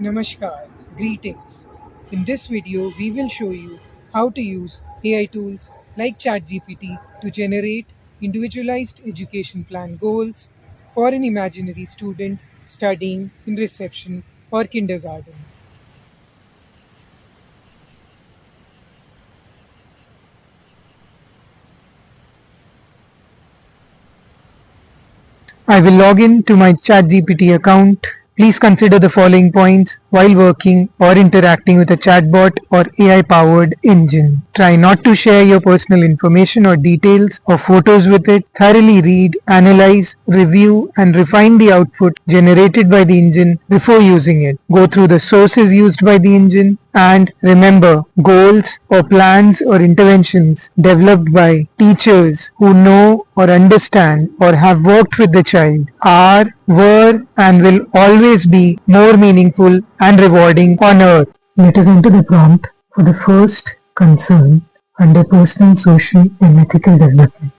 Namaskar, greetings. In this video, we will show you how to use AI tools like ChatGPT to generate individualized education plan goals for an imaginary student studying in reception or kindergarten. I will log in to my ChatGPT account. Please consider the following points while working or interacting with a chatbot or AI-powered engine. Try not to share your personal information or details or photos with it. Thoroughly read, analyze, review, and refine the output generated by the engine before using it. Go through the sources used by the engine, and remember, goals or plans or interventions developed by teachers who know or understand or have worked with the child are, were, and will always be more meaningful and rewarding on earth. Let us enter the prompt for the first concern under personal, social, and ethical development.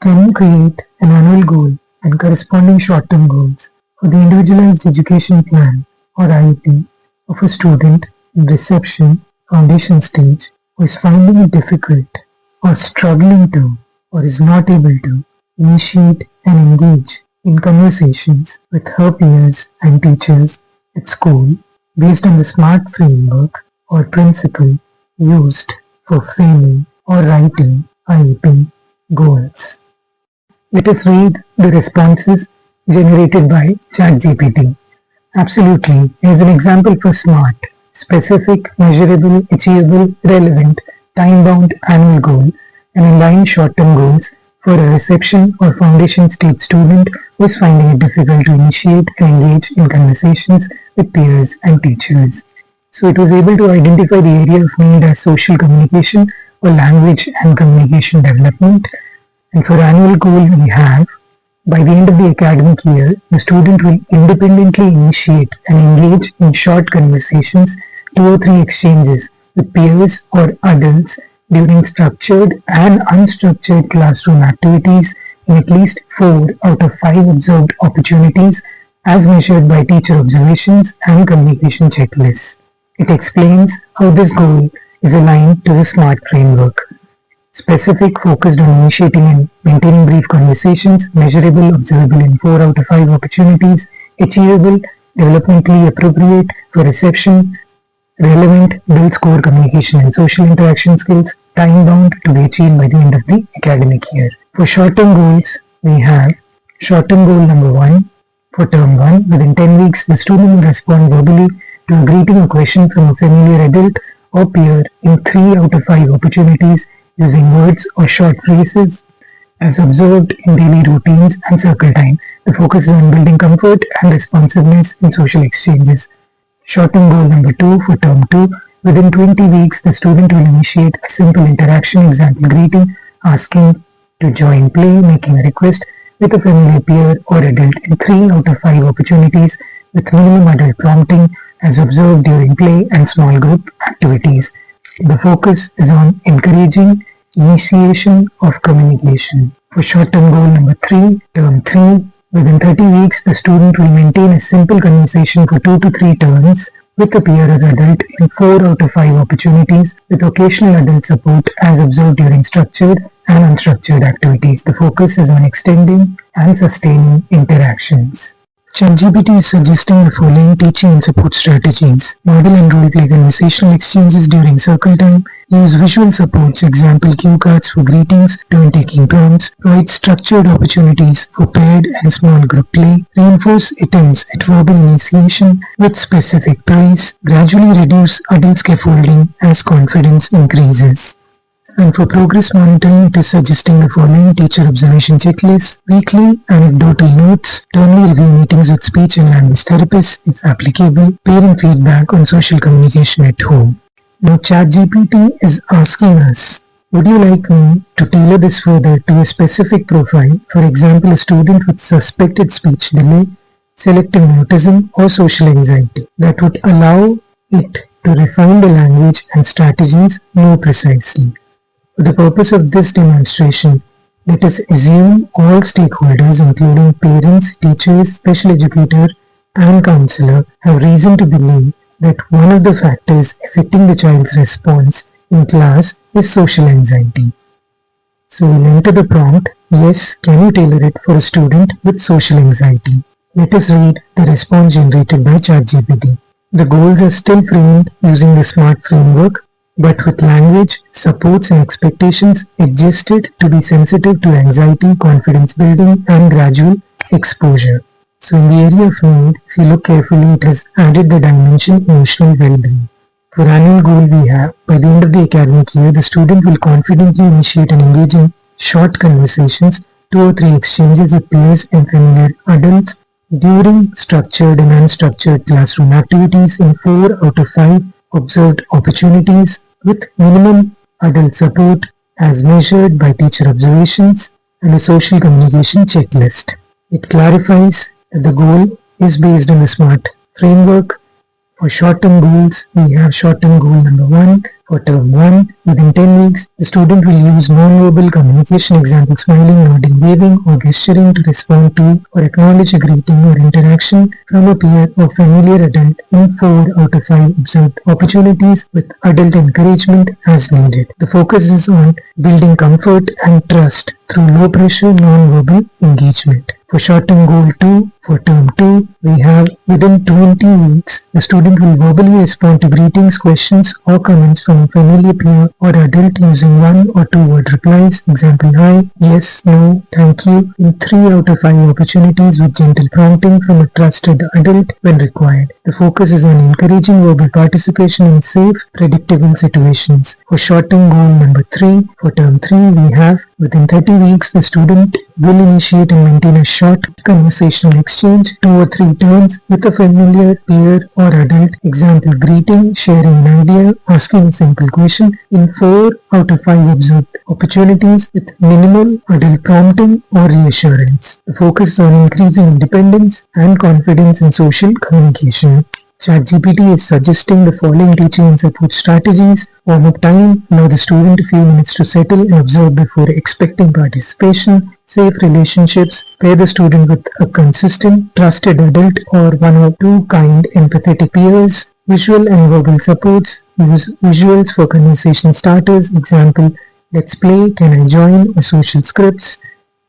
Can you create an annual goal and corresponding short-term goals for the Individualized Education Plan or IEP of a student in reception foundation stage who is finding it difficult or struggling to or is not able to initiate and engage in conversations with her peers and teachers at school based on the SMART framework or principle used for framing or writing IEP goals. Let us read the responses generated by ChatGPT. Absolutely. Here's an example for SMART: specific, measurable, achievable, relevant, time-bound annual goal, and aligned short-term goals for a reception or foundation stage student who is finding it difficult to initiate and engage in conversations with peers and teachers. So it was able to identify the area of need as social communication or language and communication development. And for annual goal we have, by the end of the academic year, the student will independently initiate and engage in short conversations, 2 or 3 exchanges with peers or adults during structured and unstructured classroom activities in at least 4 out of 5 observed opportunities as measured by teacher observations and communication checklists. It explains how this goal is aligned to the SMART framework. Specific, focused on initiating and maintaining brief conversations; measurable, observable in 4 out of 5 opportunities; achievable, developmentally appropriate for reception; relevant, builds core communication and social interaction skills; time-bound, to be achieved by the end of the academic year. For short-term goals, we have short-term goal number 1 for term 1. Within 10 weeks, the student will respond verbally to a greeting or question from a familiar adult or peer in 3 out of 5 opportunities using words or short phrases as observed in daily routines and circle time. The focus is on building comfort and responsiveness in social exchanges. Short-term goal number 2 for term 2. Within 20 weeks, the student will initiate a simple interaction, example greeting, asking to join play, making a request with a familiar peer or adult in 3 out of 5 opportunities with minimum adult prompting as observed during play and small group activities. The focus is on encouraging initiation of communication. For short-term goal number 3, term 3, within 30 weeks, the student will maintain a simple conversation for 2 to 3 turns with a peer or adult in 4 out of 5 opportunities with occasional adult support as observed during structured and unstructured activities. The focus is on extending and sustaining interactions. ChatGPT is suggesting the following teaching and support strategies: model and role-play conversational exchanges during circle time, use visual supports, example cue cards for greetings, turn-taking prompts, provide structured opportunities for paired and small group play, reinforce attempts at verbal initiation with specific praise, gradually reduce adult scaffolding as confidence increases. And for progress monitoring, it is suggesting the following: teacher observation checklists, weekly anecdotal notes, termly review meetings with speech and language therapists if applicable, parent feedback on social communication at home. Now ChatGPT is asking us, would you like me to tailor this further to a specific profile, for example a student with suspected speech delay, selective autism or social anxiety, that would allow it to refine the language and strategies more precisely. For the purpose of this demonstration, let us assume all stakeholders, including parents, teachers, special educator, and counselor have reason to believe that one of the factors affecting the child's response in class is social anxiety. So we'll enter the prompt, yes, can you tailor it for a student with social anxiety? Let us read the response generated by ChatGPT. The goals are still framed using the SMART framework, but with language, supports and expectations adjusted to be sensitive to anxiety, confidence building and gradual exposure. So in the area of need, if you look carefully, it has added the dimension emotional well-being. For annual goal we have, by the end of the academic year, the student will confidently initiate and engage in short conversations, 2 or 3 exchanges with peers and familiar adults during structured and unstructured classroom activities in 4 out of 5 observed opportunities with minimum adult support as measured by teacher observations and a social communication checklist. It clarifies that the goal is based on the SMART framework. For short-term goals, we have short-term goal number 1. For term 1, within 10 weeks, the student will use non-verbal communication, example smiling, nodding, waving or gesturing to respond to or acknowledge a greeting or interaction from a peer or familiar adult in 4 out of 5 observed opportunities with adult encouragement as needed. The focus is on building comfort and trust through low-pressure non-verbal engagement. For short-term goal 2, for term 2, we have within 20 weeks, the student will verbally respond to greetings, questions or comments from a familiar peer or adult using 1 or 2 word replies, example hi, yes, no, thank you, in 3 out of 5 opportunities with gentle prompting from a trusted adult when required. The focus is on encouraging verbal participation in safe, predictable situations. For short-term goal number 3, for term 3, we have within 30 weeks, the student will initiate and maintain a short conversational exchange, 2 or 3 turns with a familiar peer or adult, example greeting, sharing an idea, asking a simple question in 4 out of 5 observed opportunities with minimal adult prompting or reassurance. The focus is on increasing independence and confidence in social communication. ChatGPT is suggesting the following teaching and support strategies. Warm-up time, allow the student a few minutes to settle and observe before expecting participation. Safe relationships, pair the student with a consistent, trusted adult or 1 or 2 kind, empathetic peers. Visual and verbal supports, use visuals for conversation starters, example, let's play, can I join, or social scripts.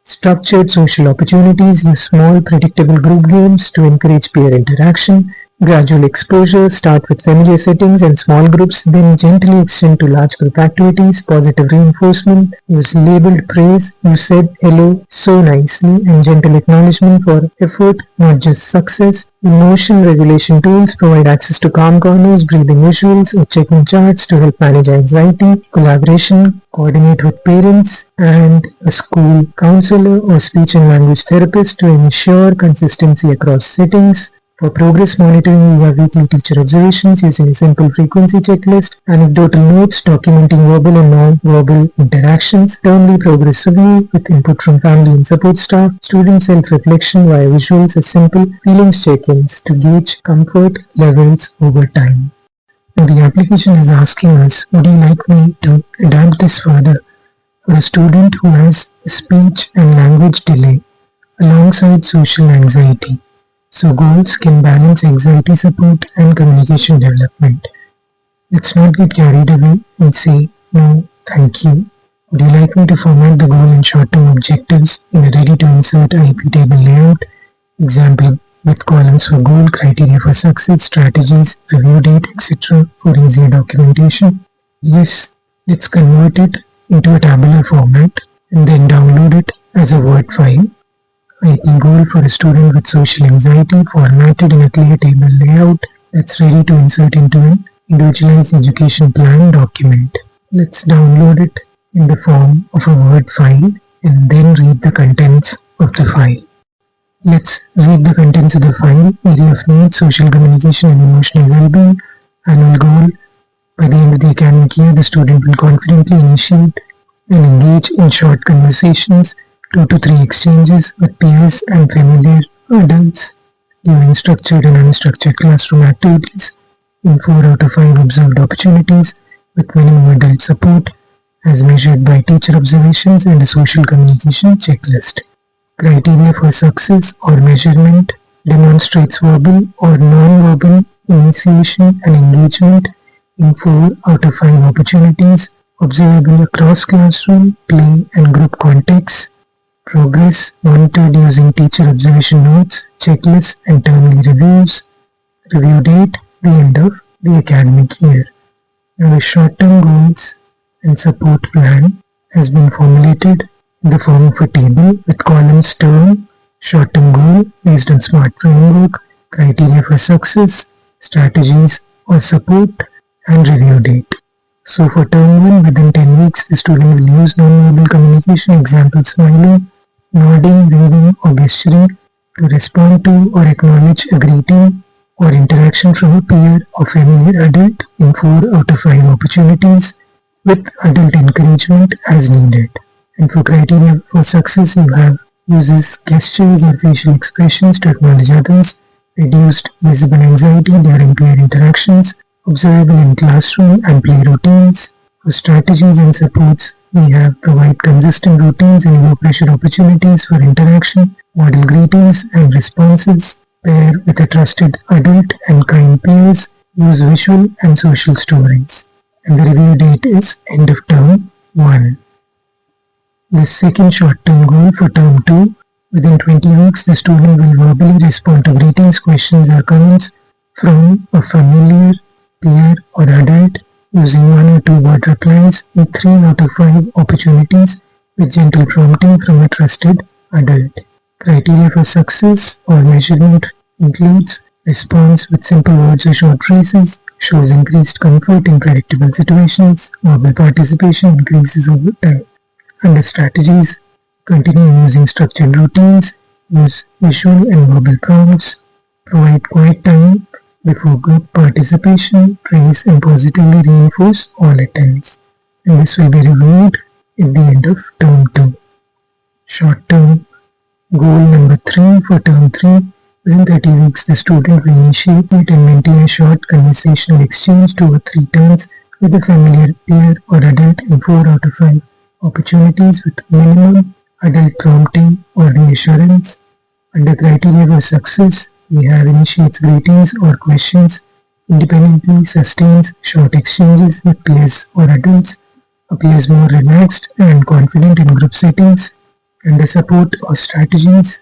Structured social opportunities, use small predictable group games to encourage peer interaction. Gradual exposure, start with familiar settings and small groups, then gently extend to large group activities. Positive reinforcement, use labeled praise, you said hello so nicely, and gentle acknowledgement for effort, not just success. Emotion regulation tools, provide access to calm corners, breathing visuals or checking charts to help manage anxiety. Collaboration, coordinate with parents and a school counselor or speech and language therapist to ensure consistency across settings. For progress monitoring, we have weekly teacher observations using a simple frequency checklist, anecdotal notes documenting verbal and non-verbal interactions, termly progress review with input from family and support staff, student self-reflection via visuals as simple feelings check-ins to gauge comfort levels over time. Now the application is asking us, would you like me to adapt this further for a student who has a speech and language delay alongside social anxiety? So goals can balance anxiety support and communication development. Let's not get carried away and say, no, thank you. Would you like me to format the goal and short-term objectives in a ready-to-insert IEP table layout? Example, with columns for goal, criteria for success, strategies, review date, etc. for easier documentation. Yes, let's convert it into a tabular format and then download it as a Word file. IEP goal for a student with social anxiety formatted in a clear table layout that's ready to insert into an Individualized Education Plan document. Let's download it in the form of a Word file and then read the contents of the file. Let's read the contents of the file. Area of need, social communication and emotional well-being. Annual goal, by the end of the academic year, the student will confidently initiate and engage in short conversations, 2 to 3 exchanges with peers and familiar adults during structured and unstructured classroom activities in 4 out of 5 observed opportunities with minimum adult support as measured by teacher observations and a social communication checklist. Criteria for success or measurement, demonstrates verbal or non-verbal initiation and engagement in 4 out of 5 opportunities, observable across classroom, play and group contexts. Progress monitored using teacher observation notes, checklists and termly reviews. Review date, the end of the academic year. Now the short-term goals and support plan has been formulated in the form of a table with columns term, short-term goal based on SMART framework, criteria for success, strategies or support, and review date. So for term 1, within 10 weeks, the student will use non-verbal communication, example smiling, nodding, waving or gesturing to respond to or acknowledge a greeting or interaction from a peer or familiar adult in 4 out of 5 opportunities with adult encouragement as needed. And for criteria for success, you have uses gestures or facial expressions to acknowledge others, reduced visible anxiety during peer interactions, observable in classroom and play routines. For strategies and supports, we have provide consistent routines and low pressure opportunities for interaction, model greetings and responses, pair with a trusted adult and kind peers, use visual and social stories. And the review date is end of term 1. The second short-term goal for term 2, within 20 weeks, the student will verbally respond to greetings, questions or comments from a familiar, peer or adult using 1 or 2 word replies in 3 out of 5 opportunities with gentle prompting from a trusted adult. Criteria for success or measurement includes response with simple words or short phrases, shows increased comfort in predictable situations, verbal participation increases over time. Under strategies, continue using structured routines, use visual and verbal prompts, provide quiet time before group participation, praise and positively reinforce all attempts. And this will be reviewed at the end of term 2. Short-term goal number 3 for term 3. Within 30 weeks, the student will initiate and maintain a short conversational exchange 2 or 3 turns with a familiar peer or adult in 4 out of 5 opportunities with minimum adult prompting or reassurance. Under criteria for success, we have initiates greetings or questions, independently sustains short exchanges with peers or adults, appears more relaxed and confident in group settings. Under support or strategies,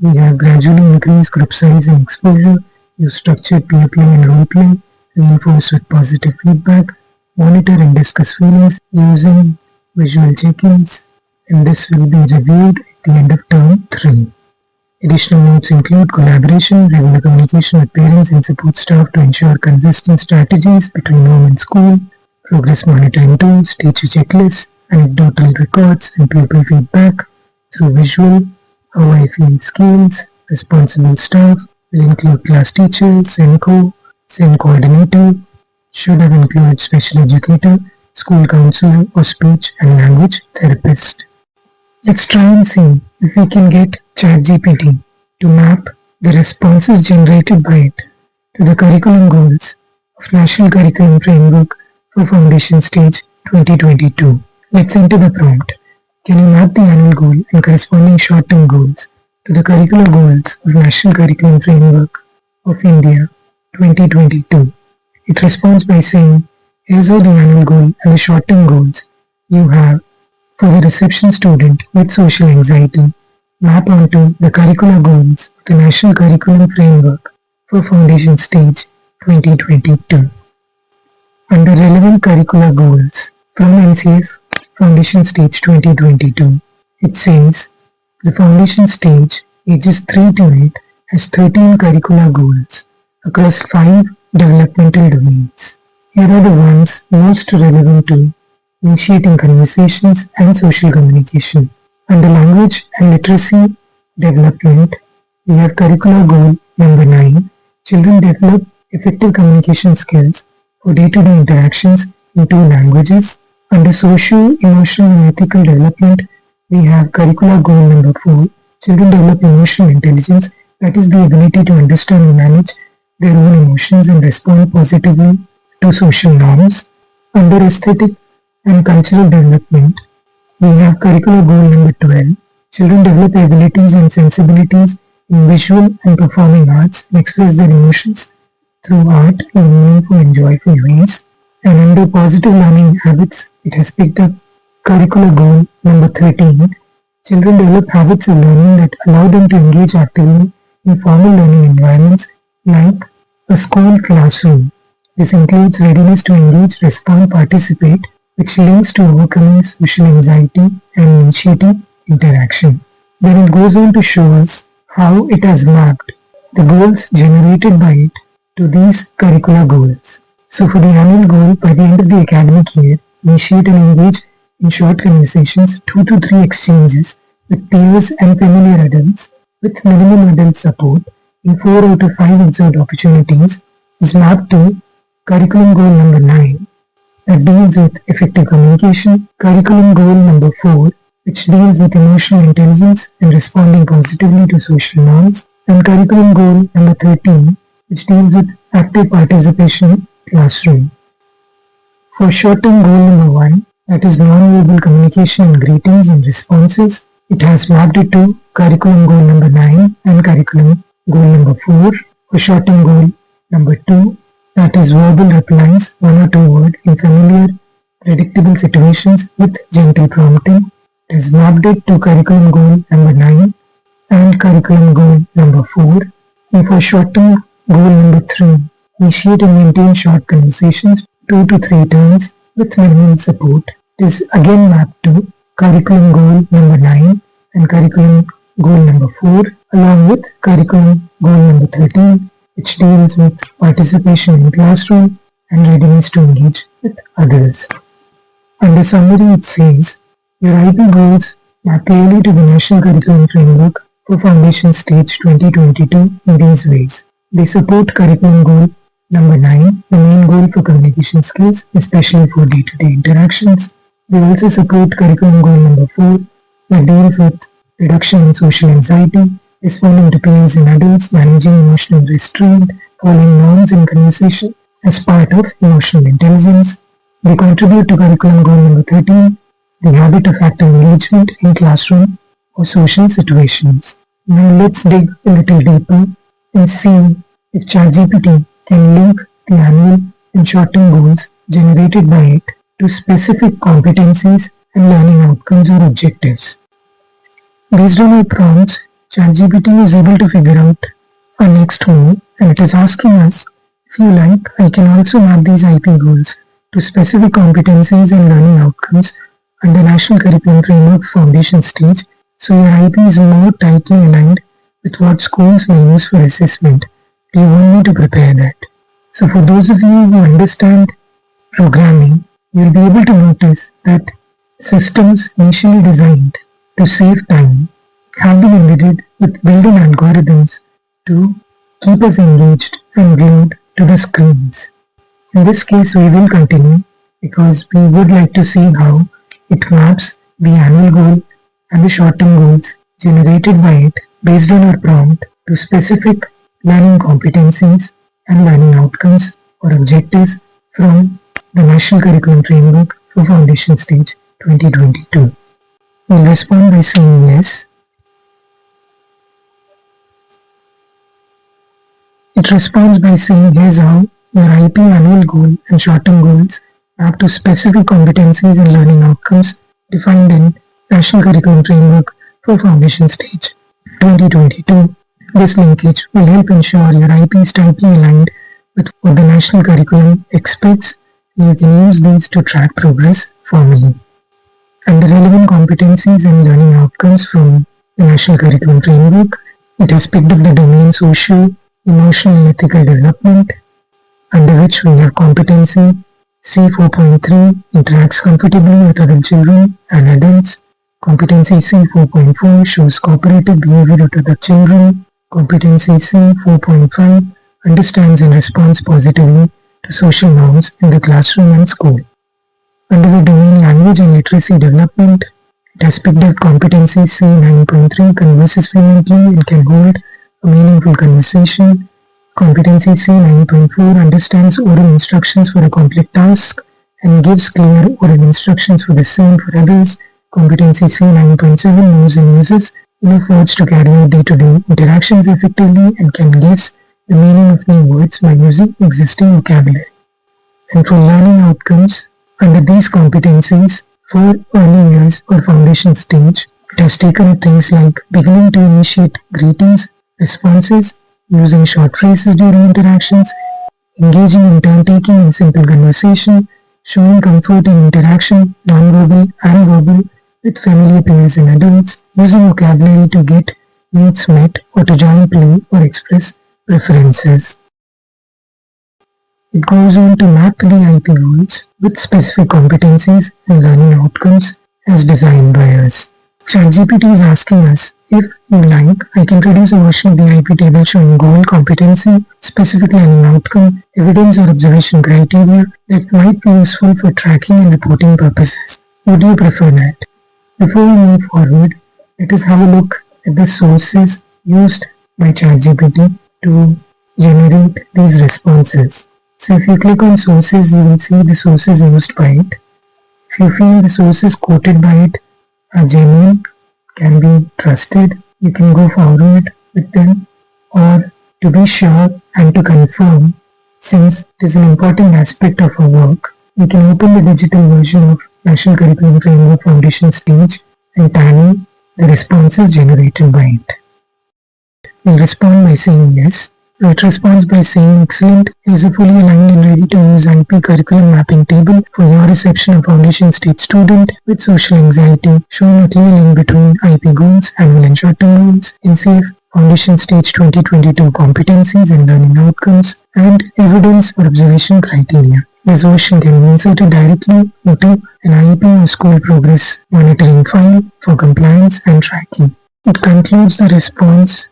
we have gradually increased group size and exposure, use structured peer play and role play, reinforce with positive feedback, monitor and discuss feelings using visual check-ins, and this will be reviewed at the end of term 3. Additional notes include collaboration, regular communication with parents and support staff to ensure consistent strategies between home and school, progress monitoring tools, teacher checklists, anecdotal records, and pupil feedback through visual, how I feel skills. Responsible staff will include class teachers, SENCO, SEN coordinator, should have included special educator, school counselor or speech and language therapist. Let's try and see if we can get ChatGPT to map the responses generated by it to the curriculum goals of National Curriculum Framework for Foundation Stage 2022. Let's enter the prompt. Can you map the annual goal and corresponding short-term goals to the curricular goals of National Curriculum Framework of India 2022? It responds by saying, here's how the annual goal and the short-term goals you have for the reception student with social anxiety map onto the curricular goals of the National Curriculum Framework for Foundation Stage 2022. Under relevant curricular goals from NCF Foundation Stage 2022, it says the Foundation Stage ages 3 to 8 has 13 curricular goals across 5 developmental domains. Here are the ones most relevant to initiating conversations and social communication. Under language and literacy development, we have curricular goal number 9. Children develop effective communication skills for day-to-day interactions in 2 languages. Under socio-emotional and ethical development, we have curricular goal number 4. Children develop emotional intelligence, that is the ability to understand and manage their own emotions and respond positively to social norms. Under aesthetic and cultural development, we have curricular goal number 12. Children develop abilities and sensibilities in visual and performing arts and express their emotions through art in meaningful and joyful ways. And under positive learning habits, it has picked up curricular goal number 13. Children develop habits of learning that allow them to engage actively in formal learning environments like a school classroom. This includes readiness to engage, respond, participate, which links to overcoming social anxiety and initiative interaction. Then it goes on to show us how it has mapped the goals generated by it to these curricular goals. So for the annual goal, by the end of the academic year, initiate and engage in short conversations, 2 to 3 exchanges with peers and familiar adults with minimum adult support in 4 out of 5 observed opportunities is mapped to curriculum goal number 9 that deals with effective communication, curriculum goal number 4 which deals with emotional intelligence and responding positively to social norms, and curriculum goal number 13 which deals with active participation in classroom. For short-term goal number 1, that is non-verbal communication in greetings and responses, it has mapped it to curriculum goal number 9 and curriculum goal number 4. For short-term goal number 2, that is verbal replies, 1 or 2 words in familiar, predictable situations with gentle prompting. It has mapped it to curriculum goal number 9 and curriculum goal number 4. And for short-term goal number 3, initiate and maintain short conversations, 2 to 3 turns with minimum support. It is again mapped to curriculum goal number 9 and curriculum goal number 4 along with curriculum goal number 13 which deals with participation in classroom and readiness to engage with others. Under summary it says, your IEP goals map clearly to the National Curriculum Framework for Foundation Stage 2022 in these ways. They support curriculum goal number 9, the main goal for communication skills, especially for day-to-day interactions. They also support curriculum goal number 4 that deals with reduction in social anxiety, responding to peers and adults, managing emotional restraint, following norms in conversation as part of emotional intelligence. They contribute to curriculum goal number 13, the habit of active engagement in classroom or social situations. Now let's dig a little deeper and see if ChatGPT can link the annual and short-term goals generated by it to specific competencies and learning outcomes or objectives. Based on our prompts, ChatGPT is able to figure out our next move, and it is asking us, if you like, I can also map these IEP goals to specific competencies and learning outcomes under National Curriculum Framework Foundation Stage, so your IEP is more tightly aligned with what schools may use for assessment. Do you want me to prepare that? So for those of you who understand programming, you'll be able to notice that systems initially designed to save time have been embedded with built-in algorithms to keep us engaged and glued to the screens. In this case, we will continue because we would like to see how it maps the annual goal and the short-term goals generated by it based on our prompt to specific learning competencies and learning outcomes or objectives from the National Curriculum Framework for Foundation Stage 2022. We'll respond by saying yes. It responds by saying here's how your IEP annual goal and short-term goals map to specific competencies and learning outcomes defined in National Curriculum Framework for Foundation Stage 2022. This linkage will help ensure your IEP is tightly aligned with what the national curriculum expects, and you can use these to track progress formally. And the relevant competencies and learning outcomes from the National Curriculum Framework, it has picked up the domain social, emotional and ethical development, under which we have competency C4.3 interacts comfortably with other children and adults. Competency C4.4 shows cooperative behavior with other children. Competency C4.5 understands and responds positively to social norms in the classroom and school. Under the domain language and literacy development, it has picked up competency C9.3 converses fluently and can hold a meaningful conversation. Competency C9.4 understands oral instructions for a complex task and gives clear oral instructions for the same for others. Competency C9.7 knows and uses enough words to carry out day-to-day interactions effectively, and can guess the meaning of new words by using existing vocabulary. And for learning outcomes, under these competencies, for early years or foundation stage, it has taken up things like beginning to initiate greetings, responses, using short phrases during interactions, engaging in turn-taking and simple conversation, showing comfort in interaction, non-verbal and verbal, with familiar peers and adults, using vocabulary to get needs met or to join play or express preferences. It goes on to map the IEP goals with specific competencies and learning outcomes as designed by us. ChatGPT is asking us, if you like, I can produce a version of the IEP table showing goal, competency, specific learning outcome, evidence or observation criteria that might be useful for tracking and reporting purposes. Would you prefer that? Before we move forward, let us have a look at the sources used by ChatGPT to generate these responses. So if you click on sources, you will see the sources used by it. If you feel the sources quoted by it are genuine, can be trusted, you can go forward with them, or to be sure and to confirm, since it is an important aspect of our work, you can open the digital version of National Curriculum Framework Foundation stage and tally the responses generated by it. We'll respond by saying yes. It responds by saying excellent, is a fully aligned and ready to use IEP curriculum mapping table for your reception of foundation stage student with social anxiety, showing a clear link between IEP goals, annual and short-term goals, NCF, foundation stage 2022 competencies and learning outcomes, and evidence or observation criteria. This version can be inserted directly into an IEP or school progress monitoring file for compliance and tracking. It concludes the response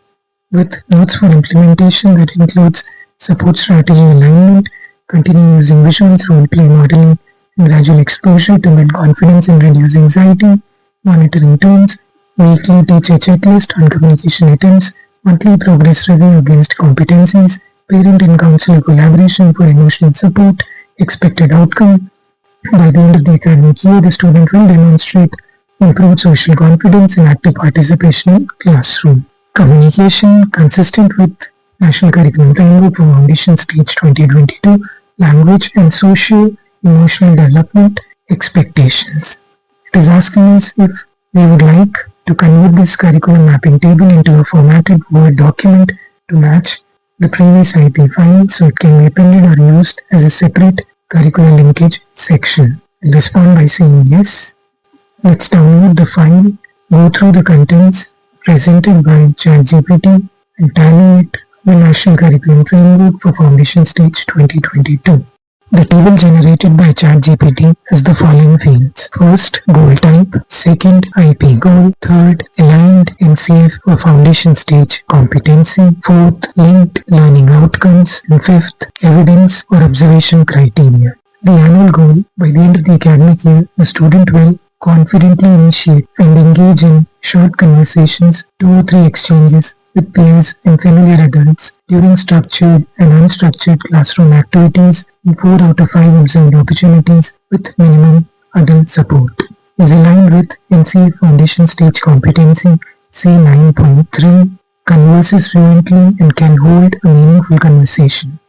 with notes for implementation that includes support strategy alignment, continue using visuals, role-play modeling, and gradual exposure to build confidence and reduce anxiety, monitoring tools, weekly teacher checklist on communication attempts, monthly progress review against competencies, parent and counselor collaboration for emotional support, expected outcome. By the end of the academic year, the student will demonstrate improved social confidence and active participation in classroom. Communication consistent with National Curriculum Framework for Foundation Stage 2022, Language and Social Emotional Development Expectations. It is asking us if we would like to convert this curriculum mapping table into a formatted Word document to match the previous IEP file so it can be appended or used as a separate curricular linkage section. We'll respond by saying yes. Let's download the file, go through the contents presented by ChatGPT and tally it the National Curriculum Framework for Foundation Stage 2022. The table generated by ChatGPT has the following fields. First, goal type. Second, IEP goal. Third, aligned NCF or Foundation Stage competency. Fourth, linked learning outcomes. And fifth, evidence or observation criteria. The annual goal. By the end of the academic year, the student will confidently initiate and engage in short conversations, 2 or 3 exchanges with peers and familiar adults during structured and unstructured classroom activities in 4 out of 5 observed opportunities with minimum adult support. Is aligned with NCF Foundation Stage Competency C9.3, converses fluently and can hold a meaningful conversation.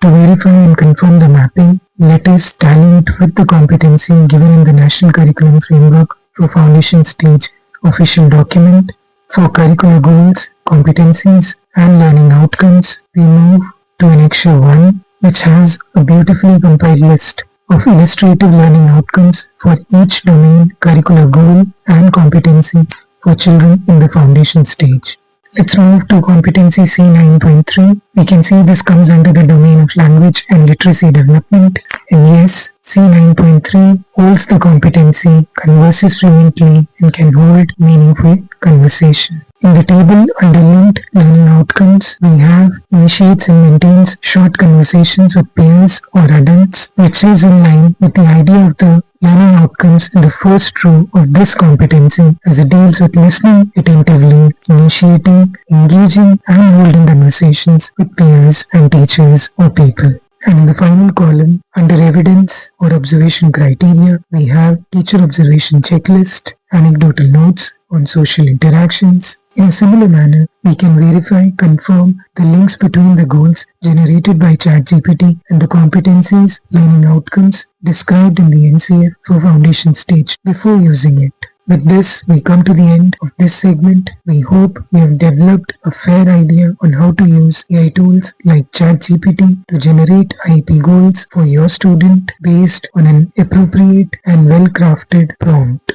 To verify and confirm the mapping, let us tally it with the competency given in the National Curriculum Framework for Foundation Stage official document. For curricular goals, competencies, and learning outcomes, we move to Annexure 1, which has a beautifully compiled list of illustrative learning outcomes for each domain, curricular goal, and competency for children in the foundation stage. Let's move to competency C9.3. We can see this comes under the domain of language and literacy development. And yes, C9.3 holds the competency, converses fluently, and can hold meaningful conversation. In the table under linked learning outcomes, we have initiates and maintains short conversations with peers or adults, which is in line with the idea of the learning outcomes in the first row of this competency, as it deals with listening attentively, initiating, engaging, and holding conversations with peers and teachers or people. And in the final column, under evidence or observation criteria, we have teacher observation checklist, anecdotal notes on social interactions. In a similar manner, we can verify, confirm the links between the goals generated by ChatGPT and the competencies learning outcomes described in the NCF for foundation stage before using it. With this, we come to the end of this segment. We hope you have developed a fair idea on how to use AI tools like ChatGPT to generate IEP goals for your student based on an appropriate and well-crafted prompt.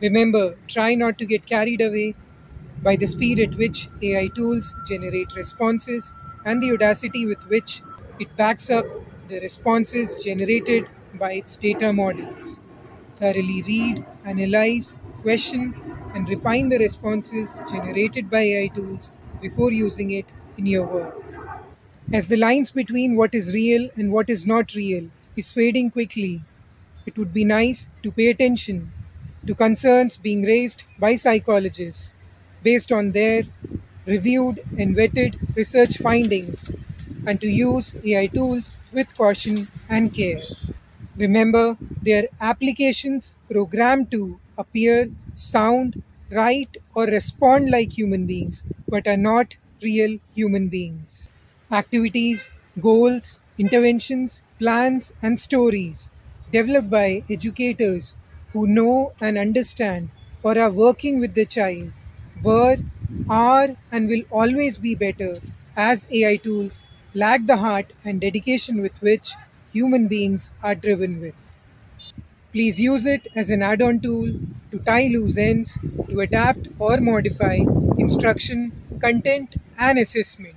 Remember, try not to get carried away by the speed at which AI tools generate responses and the audacity with which it backs up the responses generated by its data models. Thoroughly read, analyze, question, and refine the responses generated by AI tools before using it in your work. As the lines between what is real and what is not real is fading quickly, it would be nice to pay attention to concerns being raised by psychologists based on their reviewed and vetted research findings and to use AI tools with caution and care. Remember, they are applications programmed to appear, sound, write, or respond like human beings, but are not real human beings. Activities, goals, interventions, plans, and stories developed by educators who know and understand or are working with the child were, are, and will always be better as AI tools lack the heart and dedication with which human beings are driven with. Please use it as an add on tool to tie loose ends, to adapt or modify instruction, content, and assessment,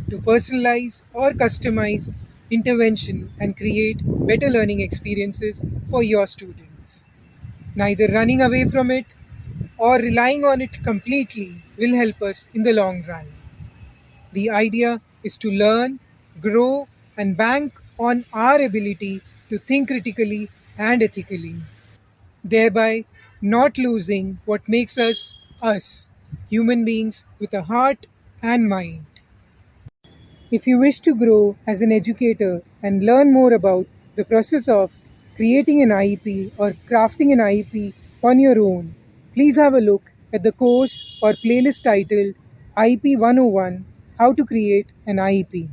to personalize or customize intervention and create better learning experiences for your students. Neither running away from it or relying on it completely will help us in the long run. The idea is to learn, grow, and bank on our ability to think critically and ethically, thereby not losing what makes us us, human beings with a heart and mind. If you wish to grow as an educator and learn more about the process of creating an IEP or crafting an IEP on your own, please have a look at the course or playlist titled IEP 101: How to Create an IEP.